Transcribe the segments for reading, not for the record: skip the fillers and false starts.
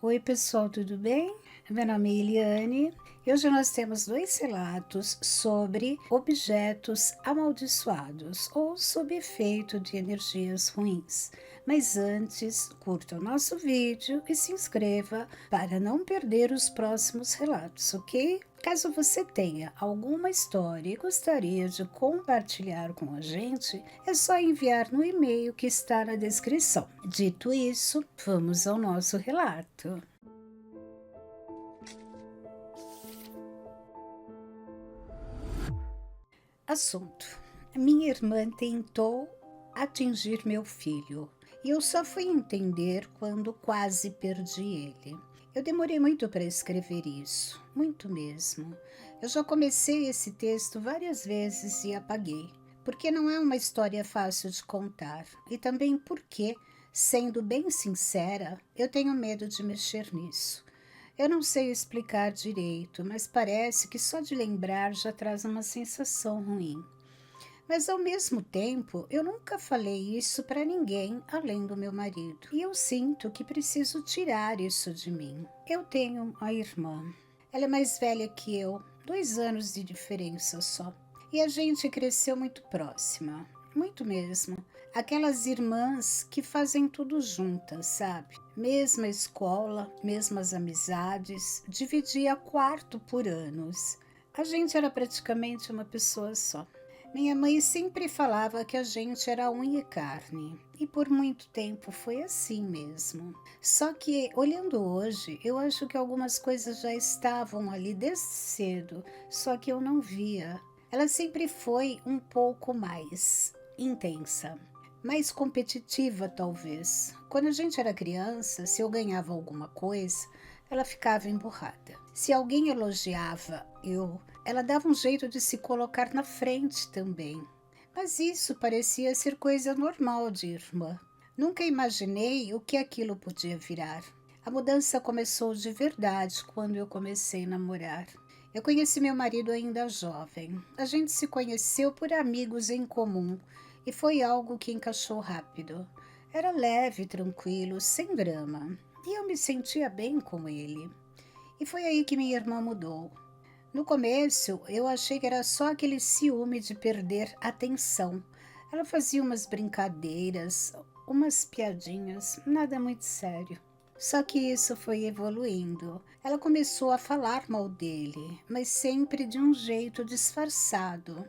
Oi pessoal, tudo bem? Meu nome é Eliane e hoje nós temos dois relatos sobre objetos amaldiçoados ou sob efeito de energias ruins. Mas antes, curta o nosso vídeo e se inscreva para não perder os próximos relatos, ok? Caso você tenha alguma história e gostaria de compartilhar com a gente, é só enviar no e-mail que está na descrição. Dito isso, vamos ao nosso relato. Assunto: minha irmã tentou atingir meu filho e eu só fui entender quando quase perdi ele. Eu demorei muito para escrever isso, muito mesmo. Eu já comecei esse texto várias vezes e apaguei, porque não é uma história fácil de contar e também porque, sendo bem sincera, eu tenho medo de mexer nisso. Eu não sei explicar direito, mas parece que só de lembrar já traz uma sensação ruim. Mas ao mesmo tempo, eu nunca falei isso para ninguém além do meu marido. E eu sinto que preciso tirar isso de mim. Eu tenho uma irmã. Ela é mais velha que eu, 2 anos de diferença só. E a gente cresceu muito próxima. Muito mesmo. Aquelas irmãs que fazem tudo juntas, sabe? Mesma escola, mesmas amizades, dividia quarto por anos. A gente era praticamente uma pessoa só. Minha mãe sempre falava que a gente era unha e carne, e por muito tempo foi assim mesmo. Só que, olhando hoje, eu acho que algumas coisas já estavam ali desde cedo, só que eu não via. Ela sempre foi um pouco mais intensa, mais competitiva, talvez. Quando a gente era criança, se eu ganhava alguma coisa, ela ficava emburrada. Se alguém elogiava ela dava um jeito de se colocar na frente também. Mas isso parecia ser coisa normal de irmã. Nunca imaginei o que aquilo podia virar. A mudança começou de verdade quando eu comecei a namorar. Eu conheci meu marido ainda jovem. A gente se conheceu por amigos em comum e foi algo que encaixou rápido. Era leve, tranquilo, sem drama. E eu me sentia bem com ele. E foi aí que minha irmã mudou. No começo, eu achei que era só aquele ciúme de perder atenção. Ela fazia umas brincadeiras, umas piadinhas, nada muito sério. Só que isso foi evoluindo. Ela começou a falar mal dele, mas sempre de um jeito disfarçado.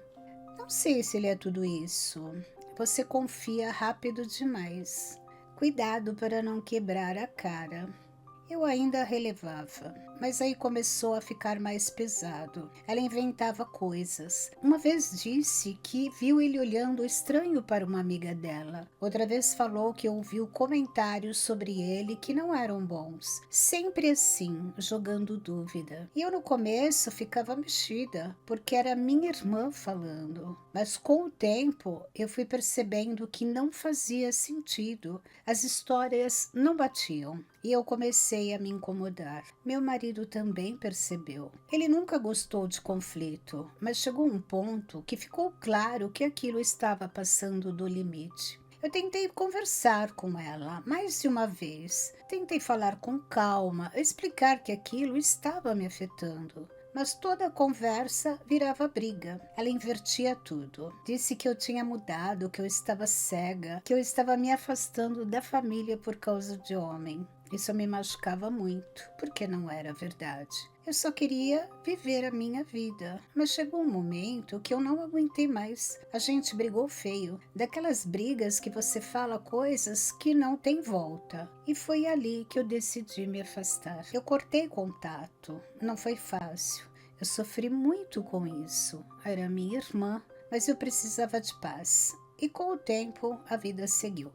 Não sei se ele é tudo isso. Você confia rápido demais. Cuidado para não quebrar a cara. Eu ainda relevava, mas aí começou a ficar mais pesado. Ela inventava coisas. Uma vez disse que viu ele olhando estranho para uma amiga dela. Outra vez falou que ouviu comentários sobre ele que não eram bons. Sempre assim, jogando dúvida. E eu no começo ficava mexida, porque era minha irmã falando. Mas com o tempo eu fui percebendo que não fazia sentido. As histórias não batiam. E eu comecei a me incomodar. Meu marido também percebeu. Ele nunca gostou de conflito, mas chegou um ponto que ficou claro que aquilo estava passando do limite. Eu tentei conversar com ela mais de uma vez. Tentei falar com calma, explicar que aquilo estava me afetando. Mas toda a conversa virava briga. Ela invertia tudo. Disse que eu tinha mudado, que eu estava cega, que eu estava me afastando da família por causa de homem. Isso me machucava muito, porque não era verdade. Eu só queria viver a minha vida, mas chegou um momento que eu não aguentei mais. A gente brigou feio, daquelas brigas que você fala coisas que não tem volta. E foi ali que eu decidi me afastar. Eu cortei contato, não foi fácil. Eu sofri muito com isso. Era minha irmã, mas eu precisava de paz. E com o tempo, a vida seguiu.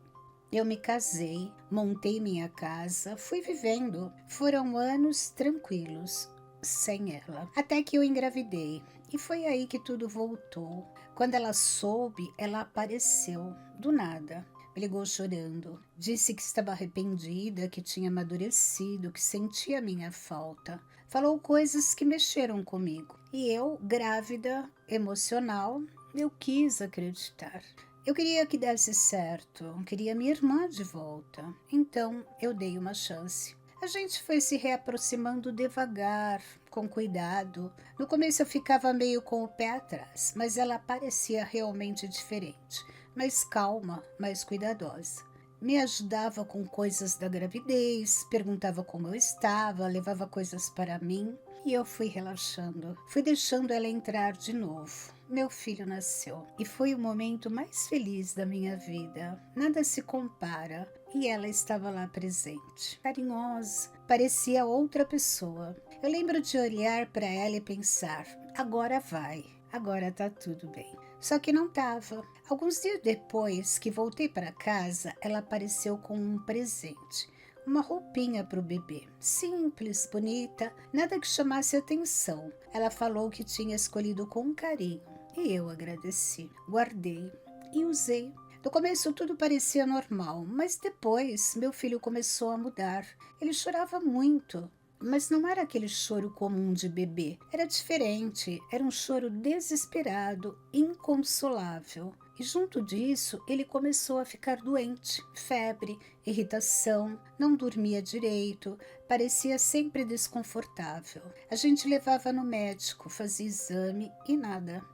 Eu me casei, montei minha casa, fui vivendo. Foram anos tranquilos, sem ela. Até que eu engravidei. E foi aí que tudo voltou. Quando ela soube, ela apareceu, do nada. Me ligou chorando. Disse que estava arrependida, que tinha amadurecido, que sentia minha falta. Falou coisas que mexeram comigo. E eu, grávida, emocional, eu quis acreditar. Eu queria que desse certo, queria minha irmã de volta, então eu dei uma chance. A gente foi se reaproximando devagar, com cuidado. No começo eu ficava meio com o pé atrás, mas ela parecia realmente diferente, mais calma, mais cuidadosa. Me ajudava com coisas da gravidez, perguntava como eu estava, levava coisas para mim e eu fui relaxando. Fui deixando ela entrar de novo. Meu filho nasceu e foi o momento mais feliz da minha vida. Nada se compara. E ela estava lá presente, carinhosa, parecia outra pessoa. Eu lembro de olhar para ela e pensar: agora vai, agora tá tudo bem. Só que não estava. Alguns dias depois que voltei para casa, ela apareceu com um presente. Uma roupinha para o bebê, simples, bonita, nada que chamasse atenção. Ela falou que tinha escolhido com carinho e eu agradeci. Guardei e usei. No começo tudo parecia normal, mas depois meu filho começou a mudar. Ele chorava muito, mas não era aquele choro comum de bebê. Era diferente, era um choro desesperado, inconsolável. E junto disso, ele começou a ficar doente, febre, irritação, não dormia direito, parecia sempre desconfortável. A gente levava no médico, fazia exame e nada.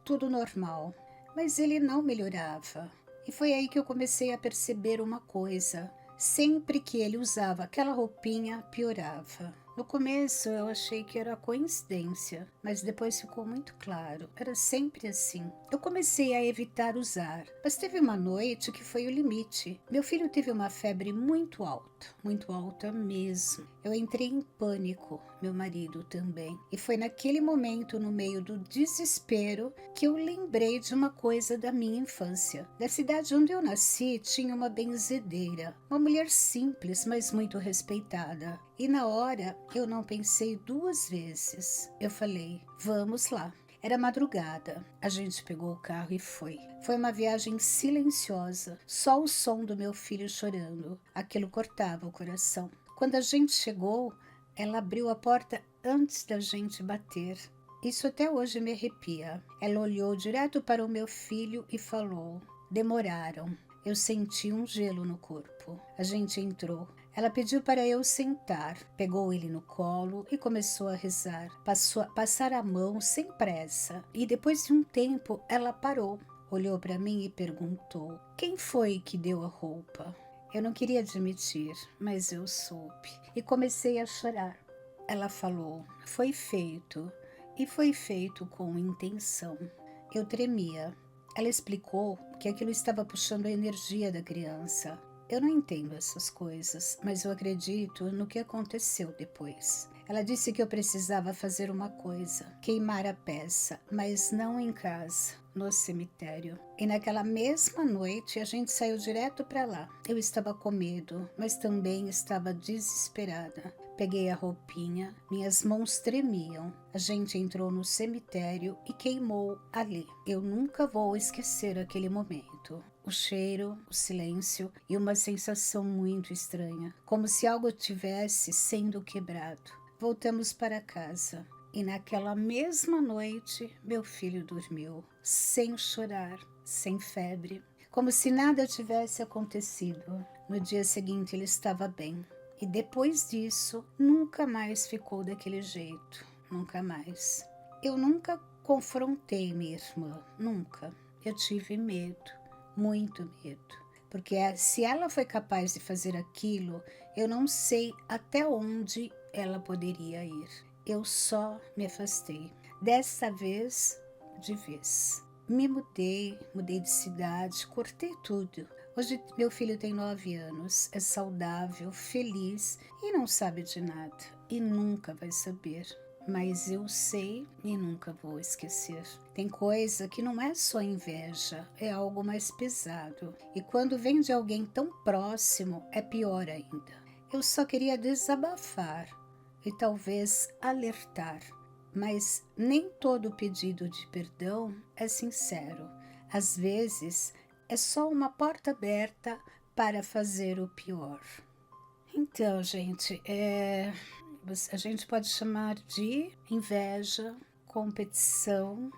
Tudo normal. Mas ele não melhorava. E foi aí que eu comecei a perceber uma coisa. Sempre que ele usava aquela roupinha, piorava. No começo eu achei que era coincidência, mas depois ficou muito claro. Era sempre assim. Eu comecei a evitar usar, mas teve uma noite que foi o limite. Meu filho teve uma febre muito alta mesmo. Eu entrei em pânico, meu marido também. E foi naquele momento, no meio do desespero, que eu lembrei de uma coisa da minha infância. Da cidade onde eu nasci, tinha uma benzedeira, uma mulher simples, mas muito respeitada. E na hora, eu não pensei duas vezes. Eu falei, vamos lá. Era madrugada. A gente pegou o carro e foi. Foi uma viagem silenciosa, só o som do meu filho chorando. Aquilo cortava o coração. Quando a gente chegou, ela abriu a porta antes da gente bater. Isso até hoje me arrepia. Ela olhou direto para o meu filho e falou: demoraram. Eu senti um gelo no corpo. A gente entrou. Ela pediu para eu sentar, pegou ele no colo e começou a rezar. Passar a mão sem pressa. E depois de um tempo, ela parou, olhou para mim e perguntou: quem foi que deu a roupa? Eu não queria admitir, mas eu soube. E comecei a chorar. Ela falou: foi feito. E foi feito com intenção. Eu tremia. Ela explicou que aquilo estava puxando a energia da criança. Eu não entendo essas coisas, mas eu acredito no que aconteceu depois. Ela disse que eu precisava fazer uma coisa, queimar a peça, mas não em casa, no cemitério. E naquela mesma noite a gente saiu direto para lá. Eu estava com medo, mas também estava desesperada. Peguei a roupinha, minhas mãos tremiam. A gente entrou no cemitério e queimou ali. Eu nunca vou esquecer aquele momento. O cheiro, o silêncio e uma sensação muito estranha, como se algo tivesse sendo quebrado. Voltamos para casa e naquela mesma noite meu filho dormiu, sem chorar, sem febre, como se nada tivesse acontecido. No dia seguinte ele estava bem. E depois disso, nunca mais ficou daquele jeito. Nunca mais. Eu nunca confrontei minha irmã. Nunca. Eu tive medo. Muito medo. Porque se ela foi capaz de fazer aquilo, eu não sei até onde ela poderia ir. Eu só me afastei. Dessa vez, de vez. Me mudei de cidade, cortei tudo. Hoje meu filho tem 9 anos, é saudável, feliz e não sabe de nada. E nunca vai saber. Mas eu sei e nunca vou esquecer. Tem coisa que não é só inveja, é algo mais pesado. E quando vem de alguém tão próximo, é pior ainda. Eu só queria desabafar e talvez alertar. Mas nem todo pedido de perdão é sincero. Às vezes, é só uma porta aberta para fazer o pior. Então, gente, a gente pode chamar de inveja, competição,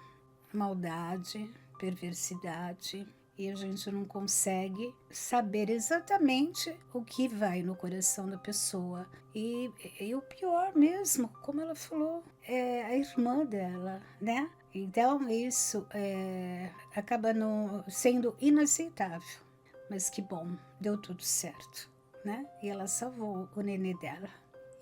maldade, perversidade. e a gente não consegue saber exatamente o que vai no coração da pessoa. E o pior mesmo, como ela falou, é a irmã dela, né? Então isso acaba sendo inaceitável. Mas que bom, deu tudo certo, né? E ela salvou o nenê dela.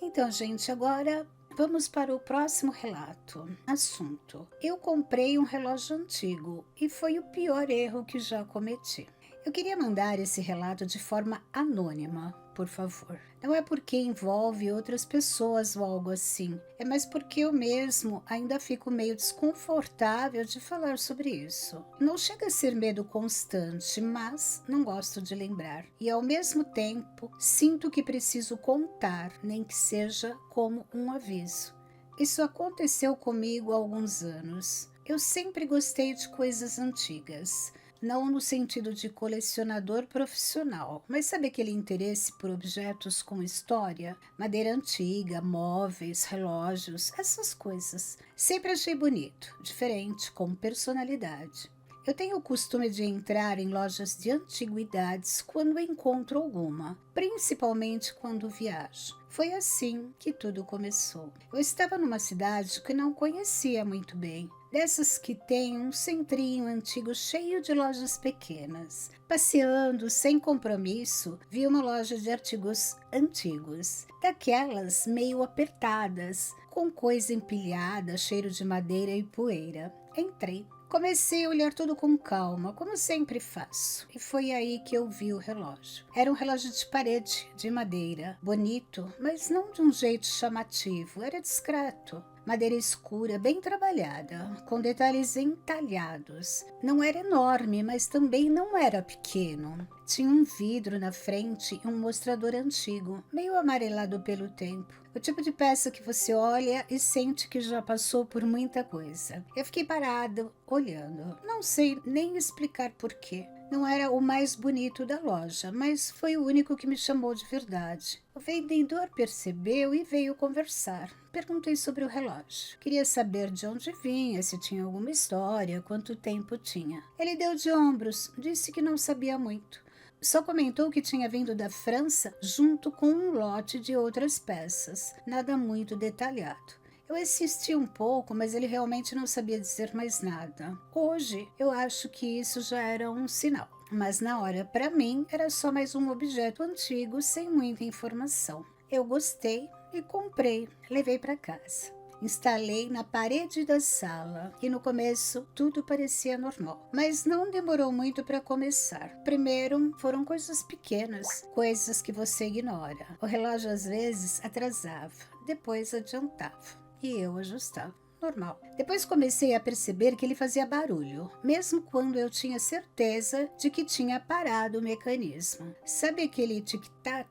Então, gente, agora vamos para o próximo relato. Assunto: eu comprei um relógio antigo e foi o pior erro que já cometi. Eu queria mandar esse relato de forma anônima, por favor. Não é porque envolve outras pessoas ou algo assim, é mais porque eu mesmo ainda fico meio desconfortável de falar sobre isso. Não chega a ser medo constante, mas não gosto de lembrar. E ao mesmo tempo, sinto que preciso contar, nem que seja como um aviso. Isso aconteceu comigo há alguns anos. Eu sempre gostei de coisas antigas. Não no sentido de colecionador profissional, mas sabe aquele interesse por objetos com história? Madeira antiga, móveis, relógios, essas coisas. Sempre achei bonito, diferente, com personalidade. Eu tenho o costume de entrar em lojas de antiguidades quando encontro alguma, principalmente quando viajo. Foi assim que tudo começou. Eu estava numa cidade que não conhecia muito bem, dessas que tem um centrinho antigo cheio de lojas pequenas. Passeando sem compromisso, vi uma loja de artigos antigos, daquelas meio apertadas, com coisa empilhada, cheiro de madeira e poeira. Entrei. Comecei a olhar tudo com calma, como sempre faço, e foi aí que eu vi o relógio. Era um relógio de parede, de madeira, bonito, mas não de um jeito chamativo, era discreto. Madeira escura, bem trabalhada, com detalhes entalhados. Não era enorme, mas também não era pequeno. Tinha um vidro na frente e um mostrador antigo, meio amarelado pelo tempo. O tipo de peça que você olha e sente que já passou por muita coisa. Eu fiquei parado, olhando. Não sei nem explicar porquê. Não era o mais bonito da loja, mas foi o único que me chamou de verdade. O vendedor percebeu e veio conversar. Perguntei sobre o relógio. Queria saber de onde vinha, se tinha alguma história, quanto tempo tinha. Ele deu de ombros, disse que não sabia muito. Só comentou que tinha vindo da França junto com um lote de outras peças, nada muito detalhado. Eu insisti um pouco, mas ele realmente não sabia dizer mais nada. Hoje, eu acho que isso já era um sinal, mas na hora, para mim, era só mais um objeto antigo sem muita informação. Eu gostei e comprei, levei para casa. Instalei na parede da sala e no começo tudo parecia normal, mas não demorou muito para começar. Primeiro foram coisas pequenas, coisas que você ignora. O relógio às vezes atrasava, depois adiantava e eu ajustava. Normal. Depois comecei a perceber que ele fazia barulho, mesmo quando eu tinha certeza de que tinha parado o mecanismo. Sabe aquele tic-tac?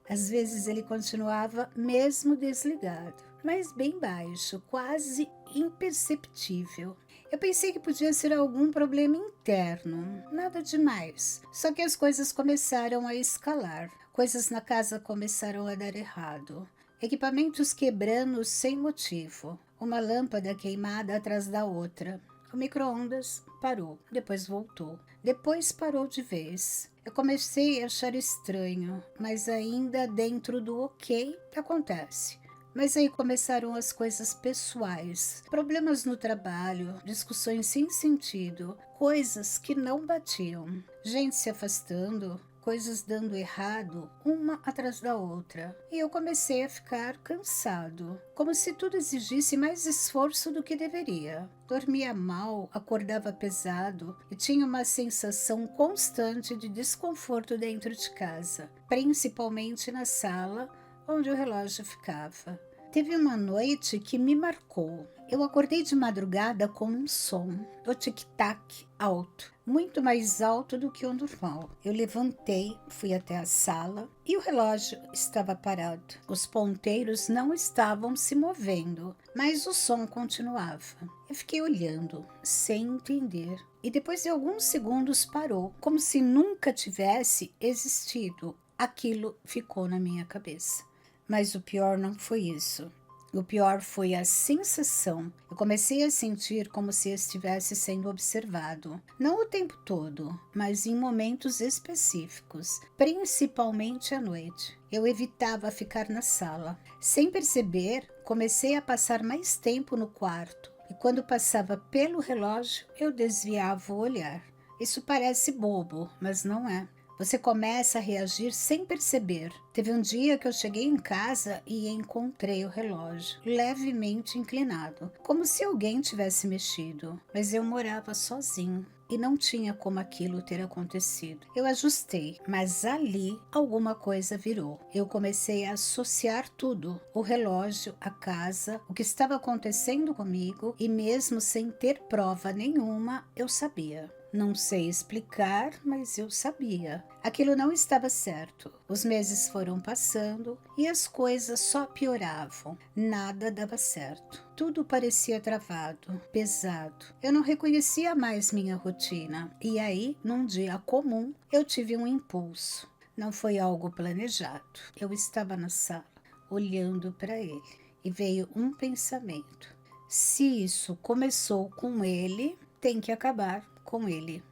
Às vezes ele continuava mesmo desligado, mas bem baixo, quase imperceptível. Eu pensei que podia ser algum problema interno, nada demais. Só que as coisas começaram a escalar. Coisas na casa começaram a dar errado. Equipamentos quebrando sem motivo. Uma lâmpada queimada atrás da outra. O micro-ondas parou, depois voltou. Depois parou de vez. Eu comecei a achar estranho, mas ainda dentro do ok, acontece. Mas aí começaram as coisas pessoais, problemas no trabalho, discussões sem sentido, coisas que não batiam, gente se afastando, coisas dando errado, uma atrás da outra. E eu comecei a ficar cansado, como se tudo exigisse mais esforço do que deveria. Dormia mal, acordava pesado e tinha uma sensação constante de desconforto dentro de casa, principalmente na sala, onde o relógio ficava. Teve uma noite que me marcou. Eu acordei de madrugada com um som, o tic-tac alto, muito mais alto do que o normal. Eu levantei, fui até a sala e o relógio estava parado. Os ponteiros não estavam se movendo, mas o som continuava. Eu fiquei olhando, sem entender. E depois de alguns segundos parou, como se nunca tivesse existido. Aquilo ficou na minha cabeça. Mas o pior não foi isso. O pior foi a sensação. Eu comecei a sentir como se estivesse sendo observado. Não o tempo todo, mas em momentos específicos, principalmente à noite. Eu evitava ficar na sala. Sem perceber, comecei a passar mais tempo no quarto. E quando passava pelo relógio, eu desviava o olhar. Isso parece bobo, mas não é. Você começa a reagir sem perceber. Teve um dia que eu cheguei em casa e encontrei o relógio levemente inclinado, como se alguém tivesse mexido. Mas eu morava sozinho e não tinha como aquilo ter acontecido. Eu ajustei, mas ali alguma coisa virou. Eu comecei a associar tudo: o relógio, a casa, o que estava acontecendo comigo, e mesmo sem ter prova nenhuma, eu sabia. Não sei explicar, mas eu sabia. Aquilo não estava certo. Os meses foram passando e as coisas só pioravam. Nada dava certo. Tudo parecia travado, pesado. Eu não reconhecia mais minha rotina. E aí, num dia comum, eu tive um impulso. Não foi algo planejado. Eu estava na sala, olhando para ele, e veio um pensamento: se isso começou com ele, tem que acabar com ele.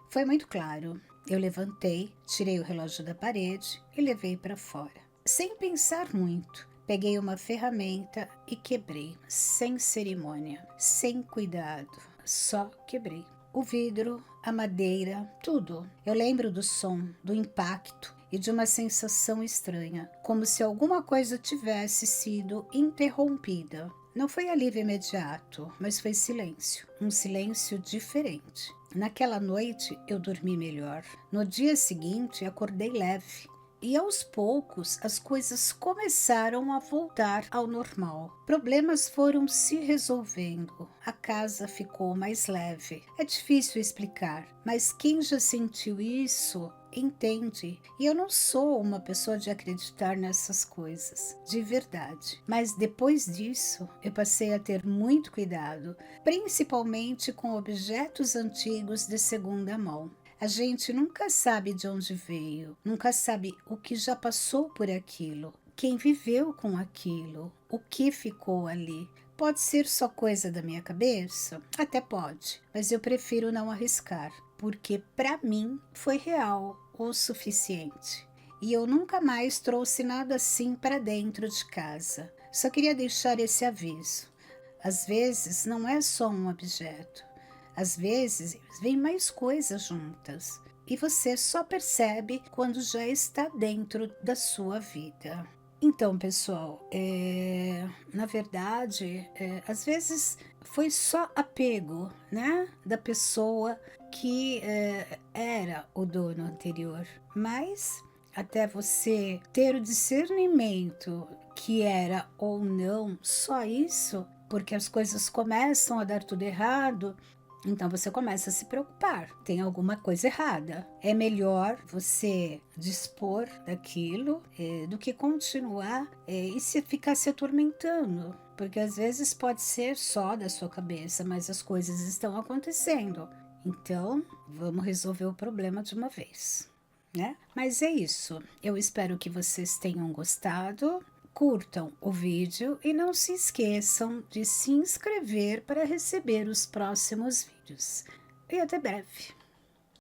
Foi muito claro. Eu levantei, tirei o relógio da parede e levei para fora. Sem pensar muito, peguei uma ferramenta e quebrei, sem cerimônia, sem cuidado, só quebrei. O vidro, a madeira, tudo. Eu lembro do som, do impacto e de uma sensação estranha, como se alguma coisa tivesse sido interrompida. Não foi alívio imediato, mas foi silêncio, um silêncio diferente. Naquela noite eu dormi melhor. No dia seguinte acordei leve. E aos poucos as coisas começaram a voltar ao normal. Problemas foram se resolvendo. A casa ficou mais leve. É difícil explicar, mas quem já sentiu isso entende. E eu não sou uma pessoa de acreditar nessas coisas, de verdade. Mas depois disso, eu passei a ter muito cuidado, principalmente com objetos antigos de segunda mão. A gente nunca sabe de onde veio, nunca sabe o que já passou por aquilo, quem viveu com aquilo, o que ficou ali. Pode ser só coisa da minha cabeça? Até pode, mas eu prefiro não arriscar, porque para mim foi real o suficiente. E eu nunca mais trouxe nada assim para dentro de casa. Só queria deixar esse aviso. Às vezes não é só um objeto. Às vezes vem mais coisas juntas e você só percebe quando já está dentro da sua vida. Então, pessoal, na verdade, às vezes foi só apego, né, da pessoa que era o dono anterior. Mas até você ter o discernimento que era ou não só isso, porque as coisas começam a dar tudo errado, então você começa a se preocupar, tem alguma coisa errada. É melhor você dispor daquilo do que continuar e se ficar se atormentando, porque às vezes pode ser só da sua cabeça, mas as coisas estão acontecendo. Então, vamos resolver o problema de uma vez, né? Mas é isso. Eu espero que vocês tenham gostado. Curtam o vídeo e não se esqueçam de se inscrever para receber os próximos vídeos. E até breve!